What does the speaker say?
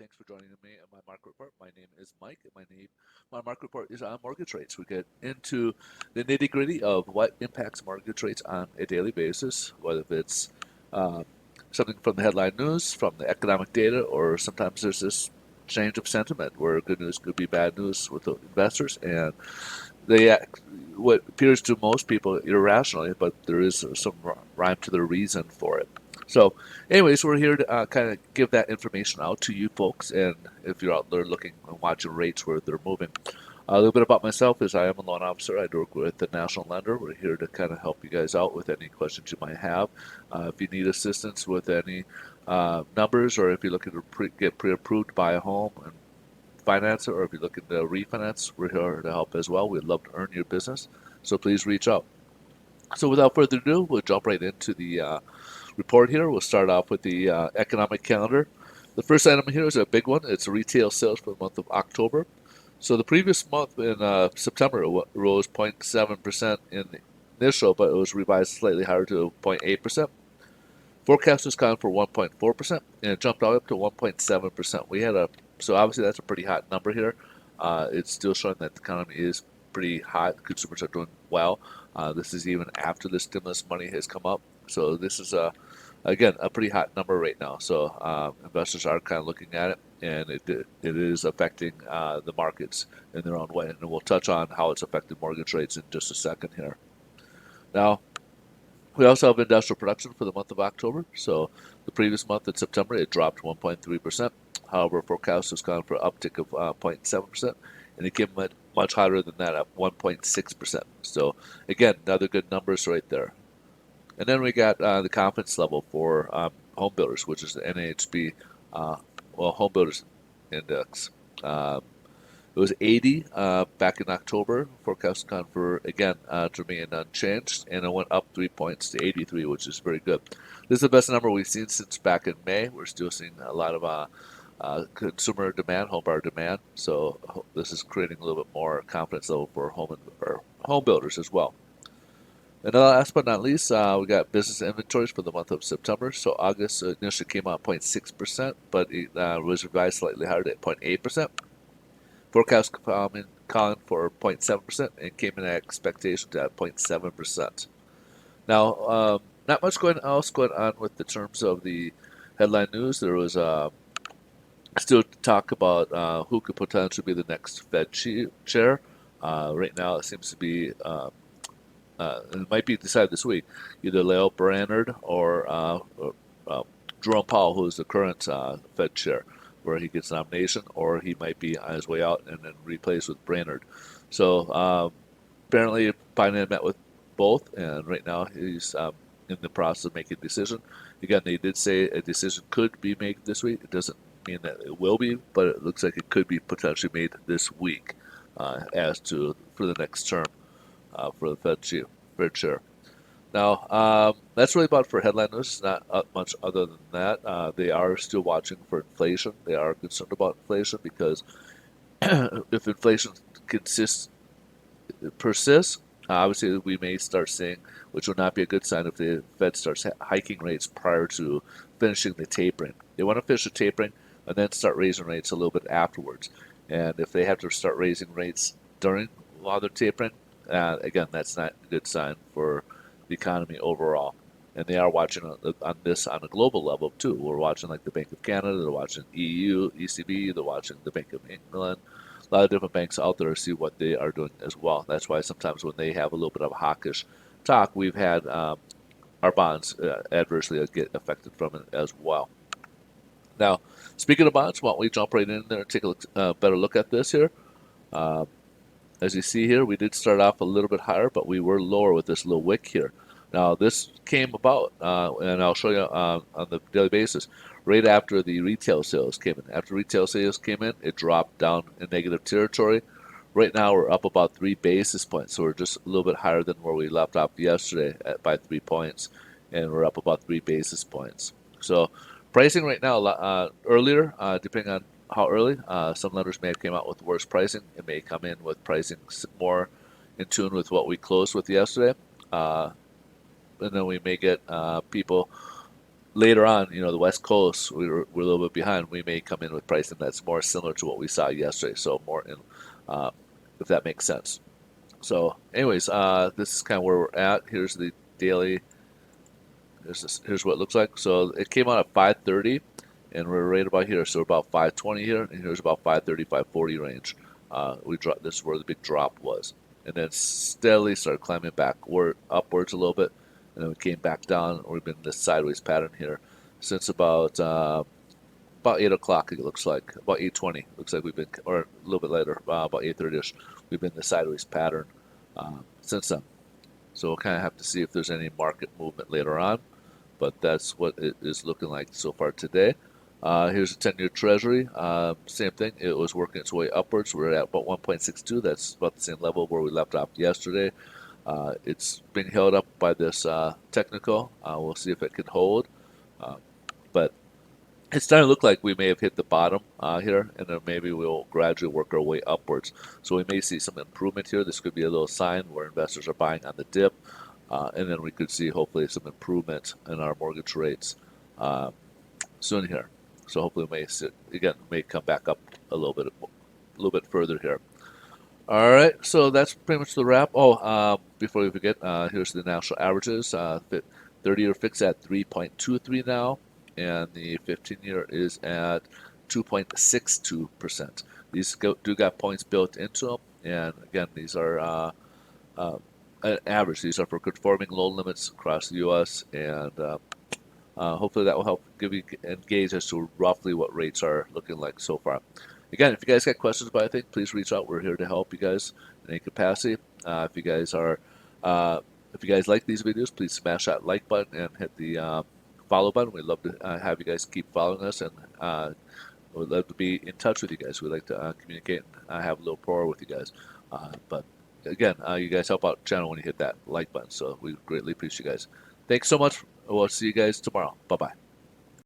Thanks for joining me at my market report. My name is Mike, and my market report is on mortgage rates. We get into the nitty gritty of what impacts mortgage rates on a daily basis, whether it's uh, something from the headline news, from the economic data, or sometimes there's this change of sentiment where good news could be bad news with the investors, and they act what appears to most people irrationally, but there is some rhyme to the reason for it. So, anyways, we're here to kind of give that information out to you folks, and if you're out there looking and watching rates where they're moving. A little bit about myself is I am a loan officer. I work with the National Lender. We're here to kind of help you guys out with any questions you might have. If you need assistance with any numbers, or if you're looking to get pre-approved to buy a home and finance it, or if you're looking to refinance, we're here to help as well. We'd love to earn your business, so please reach out. So without further ado, we'll jump right into the report here. We'll start off with the economic calendar. The first item here is a big one. It's retail sales for the month of October. So the previous month in September it rose 0.7% in the initial, but it was revised slightly higher to 0.8%. Forecast was calling for 1.4%, and it jumped all up to 1.7%. So obviously that's a pretty hot number here. It's still showing that the economy is pretty hot. Consumers are doing well. This is even after the stimulus money has come up. So this is again a pretty hot number right now. So investors are kind of looking at it, and it is affecting the markets in their own way. And we'll touch on how it's affected mortgage rates in just a second here. Now, we also have industrial production for the month of October. So the previous month in September, it dropped 1.3%. However, forecast was calling for an uptick of 0.7%, and it came much higher than that at 1.6%. So again, another good numbers right there. And then we got the confidence level for home builders, which is the NAHB, Home Builders Index. Um, it was 80 back in October. Forecast con for, again, to remain unchanged, and it went up 3 points to 83, which is very good. This is the best number we've seen since back in May. We're still seeing a lot of consumer demand, home buyer demand, so this is creating a little bit more confidence level for home builders as well. And last but not least, we got business inventories for the month of September. So August initially came out 0.6%, but it was revised slightly higher at 0.8%. Forecast calling for 0.7% and came in at expectations at 0.7%. Now, not much else going on with the terms of the headline news. There was still talk about who could potentially be the next Fed chair. Right now, it seems to be it might be decided this week, either Lael Brainerd or Jerome Powell, who is the current Fed chair, where he gets nomination, or he might be on his way out and then replaced with Brainerd. So apparently, Biden met with both, and right now he's in the process of making a decision. Again, they did say a decision could be made this week. It doesn't mean that it will be, but it looks like it could be potentially made this week as to for the next term for the Fed chair. Now, that's really about for headline news. Not much other than that. They are still watching for inflation. They are concerned about inflation because if inflation consists persists, obviously we may start seeing, which would not be a good sign if the Fed starts hiking rates prior to finishing the tapering. They want to finish the tapering and then start raising rates a little bit afterwards. And if they have to start raising rates while they're tapering, again, that's not a good sign for the economy overall. And they are watching on this on a global level too. We're watching like the Bank of Canada, they're watching EU, ECB, they're watching the Bank of England, a lot of different banks out there to see what they are doing as well. That's why sometimes when they have a little bit of a hawkish talk, we've had our bonds adversely get affected from it as well. Now, speaking of bonds, why don't we jump right in there and take a better look at this here? Uh, as you see here, we did start off a little bit higher, but we were lower with this little wick here. Now, this came about, and I'll show you on the daily basis, right after the retail sales came in. After retail sales came in, it dropped down in negative territory. Right now, we're up about 3 basis points, so we're just a little bit higher than where we left off yesterday by 3 points, and we're up about 3 basis points. So, pricing right now, earlier, depending on how early. Some lenders may have came out with worse pricing. It may come in with pricing more in tune with what we closed with yesterday. And then we may get people later on, the West Coast, we're a little bit behind. We may come in with pricing that's more similar to what we saw yesterday. So more in, if that makes sense. So, anyways, this is kind of where we're at. Here's the daily. Here's what it looks like. So it came out at 5:30, and we're right about here. So we're about 5:20 here, and here's about 5:30, 5:40 range. We dropped. This is where the big drop was, and then steadily started climbing upwards a little bit, and then we came back down. We've been in this sideways pattern here since about 8 o'clock. It looks like about 8:20. Looks like we've been, or a little bit later, about 8:30ish. We've been in the sideways pattern since then. So we'll kind of have to see if there's any market movement later on, but that's what it is looking like so far today. Here's a 10-year Treasury. Same thing. It was working its way upwards. We're at about 1.62. That's about the same level where we left off yesterday. It's being held up by this technical. We'll see if it can hold. But it's starting to look like we may have hit the bottom here, and then maybe we'll gradually work our way upwards. So we may see some improvement here. This could be a little sign where investors are buying on the dip, and then we could see hopefully some improvement in our mortgage rates soon here. So hopefully may come back up a little bit further here. All right, so that's pretty much the wrap. Before we forget, here's the national averages. 30-year fixed at 3.23 now, and the 15-year is at 2.62%. These do got points built into them, and again, these are an average. These are for conforming loan limits across the U.S., and hopefully that will help give you a gauge as to roughly what rates are looking like so far. Again, if you guys got questions about anything, please reach out. We're here to help you guys in any capacity. If you guys like these videos, please smash that like button and hit the follow button. We'd love to have you guys keep following us, and we'd love to be in touch with you guys. We'd like to communicate and have a little rapport with you guys. But again, you guys help out the channel when you hit that like button, so we greatly appreciate you guys. Thanks so much. We'll see you guys tomorrow. Bye-bye.